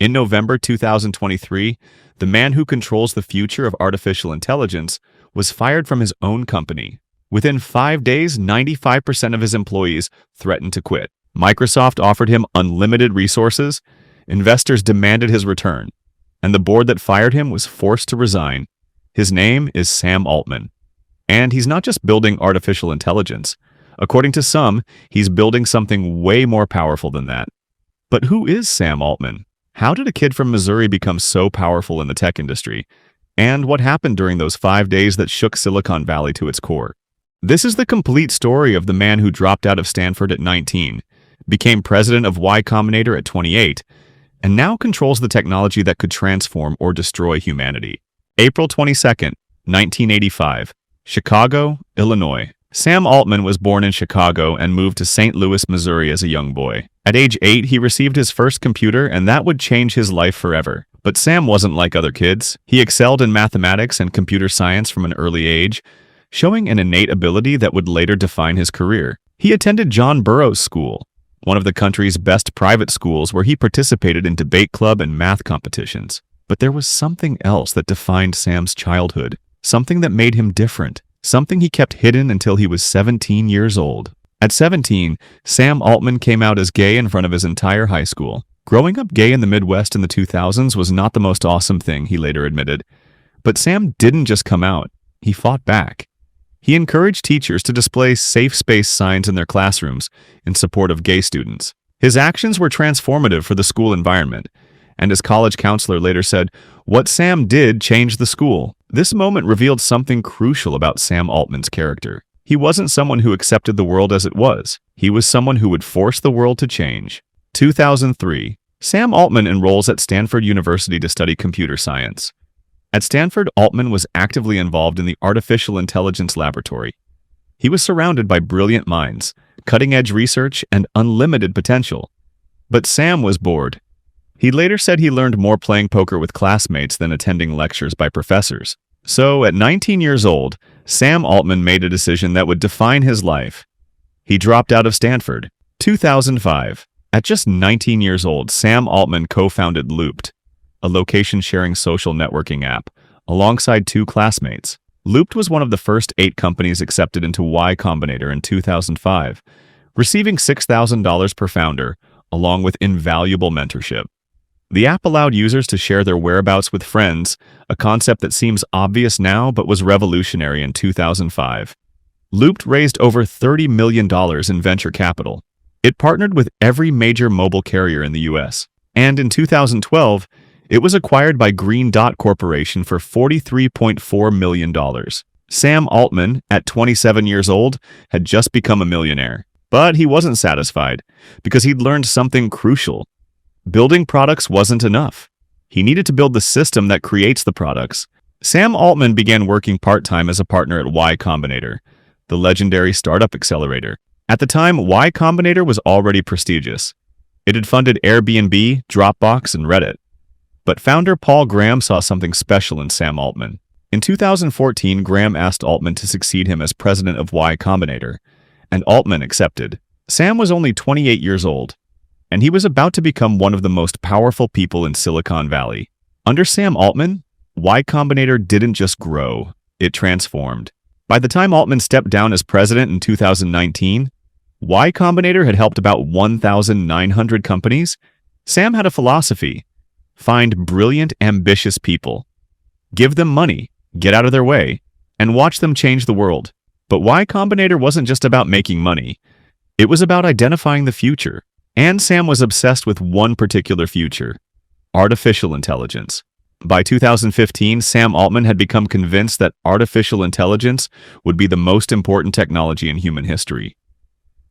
In November 2023, the man who controls the future of artificial intelligence was fired from his own company. Within 5 days, 95% of his employees threatened to quit. Microsoft offered him unlimited resources, investors demanded his return, and the board that fired him was forced to resign. His name is Sam Altman. And he's not just building artificial intelligence. According to some, he's building something way more powerful than that. But who is Sam Altman? How did a kid from Missouri become so powerful in the tech industry? And what happened during those 5 days that shook Silicon Valley to its core? This is the complete story of the man who dropped out of Stanford at 19, became president of Y Combinator at 28, and now controls the technology that could transform or destroy humanity. April 22nd, 1985, Chicago, Illinois. Sam Altman was born in Chicago and moved to St. Louis, Missouri as a young boy. At age 8, he received his first computer, and that would change his life forever. But Sam wasn't like other kids. He excelled in mathematics and computer science from an early age, showing an innate ability that would later define his career. He attended John Burroughs School, one of the country's best private schools, where he participated in debate club and math competitions. But there was something else that defined Sam's childhood, something that made him different, something he kept hidden until he was 17 years old. At 17, Sam Altman came out as gay in front of his entire high school. Growing up gay in the Midwest in the 2000s was not the most awesome thing, he later admitted. But Sam didn't just come out, he fought back. He encouraged teachers to display safe space signs in their classrooms in support of gay students. His actions were transformative for the school environment, and his college counselor later said, "What Sam did changed the school." This moment revealed something crucial about Sam Altman's character. He wasn't someone who accepted the world as it was. He was someone who would force the world to change. 2003, Sam Altman enrolls at Stanford University to study computer science. At Stanford, Altman was actively involved in the Artificial Intelligence Laboratory. He was surrounded by brilliant minds, cutting-edge research, and unlimited potential. But Sam was bored. He later said he learned more playing poker with classmates than attending lectures by professors. So, at 19 years old, Sam Altman made a decision that would define his life. He dropped out of Stanford. 2005. At just 19 years old, Sam Altman co-founded Loopt, a location-sharing social networking app, alongside 2 classmates. Loopt was one of the first 8 companies accepted into Y Combinator in 2005, receiving $6,000 per founder, along with invaluable mentorship. The app allowed users to share their whereabouts with friends, a concept that seems obvious now but was revolutionary in 2005. Loopt raised over $30 million in venture capital. It partnered with every major mobile carrier in the US. And in 2012, it was acquired by Green Dot Corporation for $43.4 million. Sam Altman, at 27 years old, had just become a millionaire. But he wasn't satisfied, because he'd learned something crucial. Building products wasn't enough. He needed to build the system that creates the products. Sam Altman began working part-time as a partner at Y Combinator, the legendary startup accelerator. At the time, Y Combinator was already prestigious. It had funded Airbnb, Dropbox, and Reddit. But founder Paul Graham saw something special in Sam Altman. In 2014, Graham asked Altman to succeed him as president of Y Combinator, and Altman accepted. Sam was only 28 years old, and he was about to become one of the most powerful people in Silicon Valley. Under Sam Altman, Y Combinator didn't just grow, it transformed. By the time Altman stepped down as president in 2019, Y Combinator had helped about 1,900 companies. Sam had a philosophy: find brilliant, ambitious people, give them money, get out of their way, and watch them change the world. But Y Combinator wasn't just about making money. It was about identifying the future. And Sam was obsessed with one particular future: artificial intelligence. By 2015, Sam Altman had become convinced that artificial intelligence would be the most important technology in human history.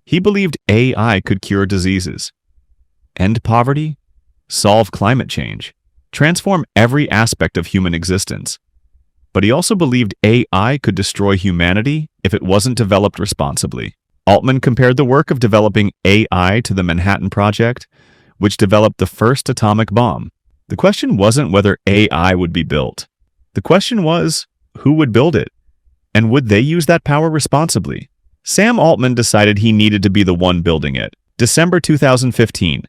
He believed AI could cure diseases, end poverty, solve climate change, transform every aspect of human existence. But he also believed AI could destroy humanity if it wasn't developed responsibly. Altman compared the work of developing AI to the Manhattan Project, which developed the first atomic bomb. The question wasn't whether AI would be built. The question was, who would build it? And would they use that power responsibly? Sam Altman decided he needed to be the one building it. December 2015.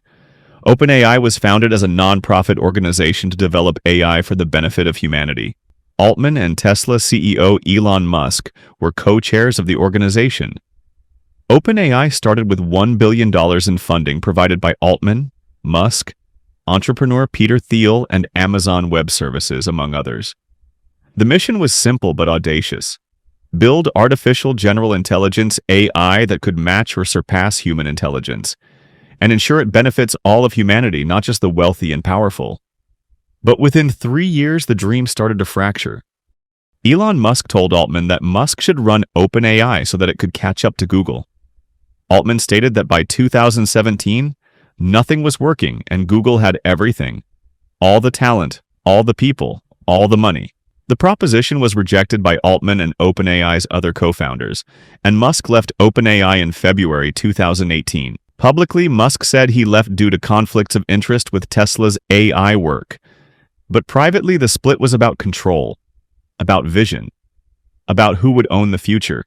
OpenAI was founded as a non-profit organization to develop AI for the benefit of humanity. Altman and Tesla CEO Elon Musk were co-chairs of the organization. OpenAI started with $1 billion in funding provided by Altman, Musk, entrepreneur Peter Thiel, and Amazon Web Services, among others. The mission was simple but audacious. Build artificial general intelligence AI that could match or surpass human intelligence, and ensure it benefits all of humanity, not just the wealthy and powerful. But within 3 years, the dream started to fracture. Elon Musk told Altman that Musk should run OpenAI so that it could catch up to Google. Altman stated that by 2017, nothing was working and Google had everything. All the talent, all the people, all the money. The proposition was rejected by Altman and OpenAI's other co-founders, and Musk left OpenAI in February 2018. Publicly, Musk said he left due to conflicts of interest with Tesla's AI work. But privately, the split was about control, about vision, about who would own the future.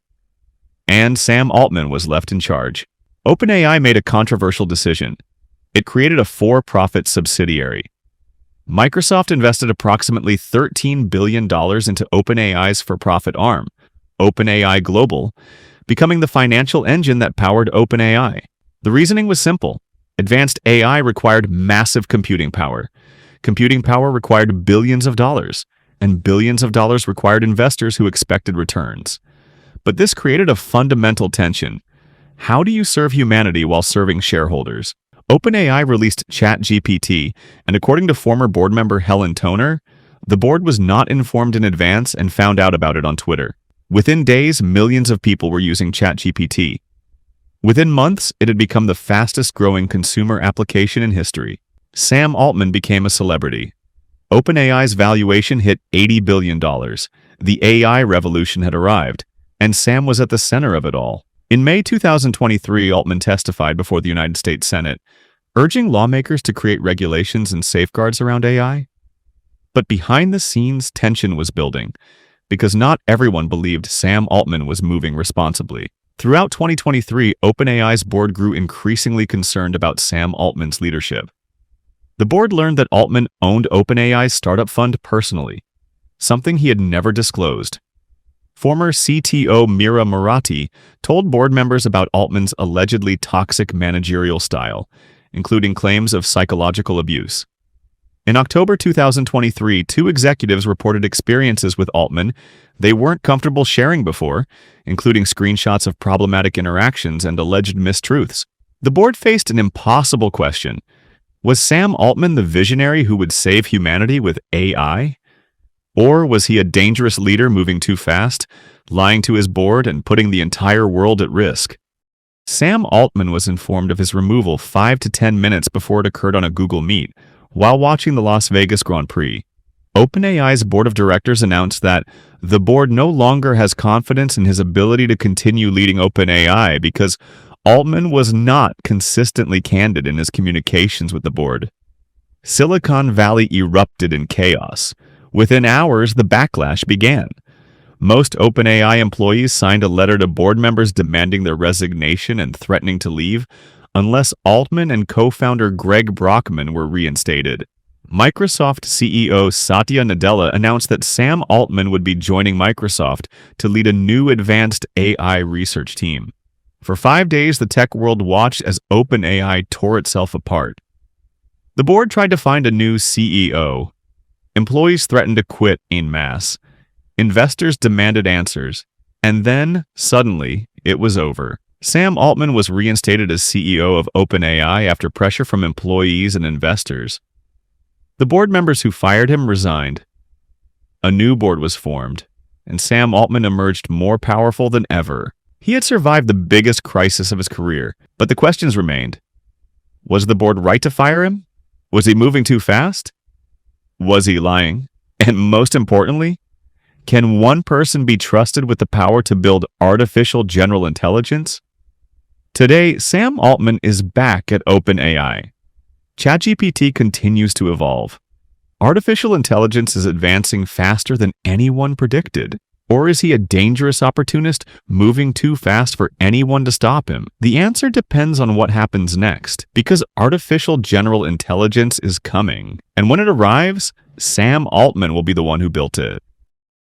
And Sam Altman was left in charge. OpenAI made a controversial decision. It created a for-profit subsidiary. Microsoft invested approximately $13 billion into OpenAI's for-profit arm, OpenAI Global, becoming the financial engine that powered OpenAI. The reasoning was simple. Advanced AI required massive computing power. Computing power required billions of dollars, and billions of dollars required investors who expected returns. But this created a fundamental tension. How do you serve humanity while serving shareholders? OpenAI released ChatGPT, and according to former board member Helen Toner, the board was not informed in advance and found out about it on Twitter. Within days, millions of people were using ChatGPT. Within months, it had become the fastest-growing consumer application in history. Sam Altman became a celebrity. OpenAI's valuation hit $80 billion. The AI revolution had arrived, and Sam was at the center of it all. In May 2023, Altman testified before the United States Senate, urging lawmakers to create regulations and safeguards around AI. But behind the scenes, tension was building, because not everyone believed Sam Altman was moving responsibly. Throughout 2023, OpenAI's board grew increasingly concerned about Sam Altman's leadership. The board learned that Altman owned OpenAI's startup fund personally, something he had never disclosed. Former CTO Mira Murati told board members about Altman's allegedly toxic managerial style, including claims of psychological abuse. In October 2023, 2 executives reported experiences with Altman they weren't comfortable sharing before, including screenshots of problematic interactions and alleged mistruths. The board faced an impossible question. Was Sam Altman the visionary who would save humanity with AI? Or was he a dangerous leader moving too fast, lying to his board and putting the entire world at risk? Sam Altman was informed of his removal 5 to 10 minutes before it occurred on a Google Meet, while watching the Las Vegas Grand Prix. OpenAI's board of directors announced that the board no longer has confidence in his ability to continue leading OpenAI because Altman was not consistently candid in his communications with the board. Silicon Valley erupted in chaos. Within hours, the backlash began. Most OpenAI employees signed a letter to board members demanding their resignation and threatening to leave unless Altman and co-founder Greg Brockman were reinstated. Microsoft CEO Satya Nadella announced that Sam Altman would be joining Microsoft to lead a new advanced AI research team. For 5 days, the tech world watched as OpenAI tore itself apart. The board tried to find a new CEO. Employees threatened to quit en masse. Investors demanded answers. And then, suddenly, it was over. Sam Altman was reinstated as CEO of OpenAI after pressure from employees and investors. The board members who fired him resigned. A new board was formed, and Sam Altman emerged more powerful than ever. He had survived the biggest crisis of his career, but the questions remained. Was the board right to fire him? Was he moving too fast? Was he lying? And most importantly, can one person be trusted with the power to build artificial general intelligence? Today, Sam Altman is back at OpenAI. ChatGPT continues to evolve. Artificial intelligence is advancing faster than anyone predicted. Or is he a dangerous opportunist moving too fast for anyone to stop him? The answer depends on what happens next, because artificial general intelligence is coming. And when it arrives, Sam Altman will be the one who built it.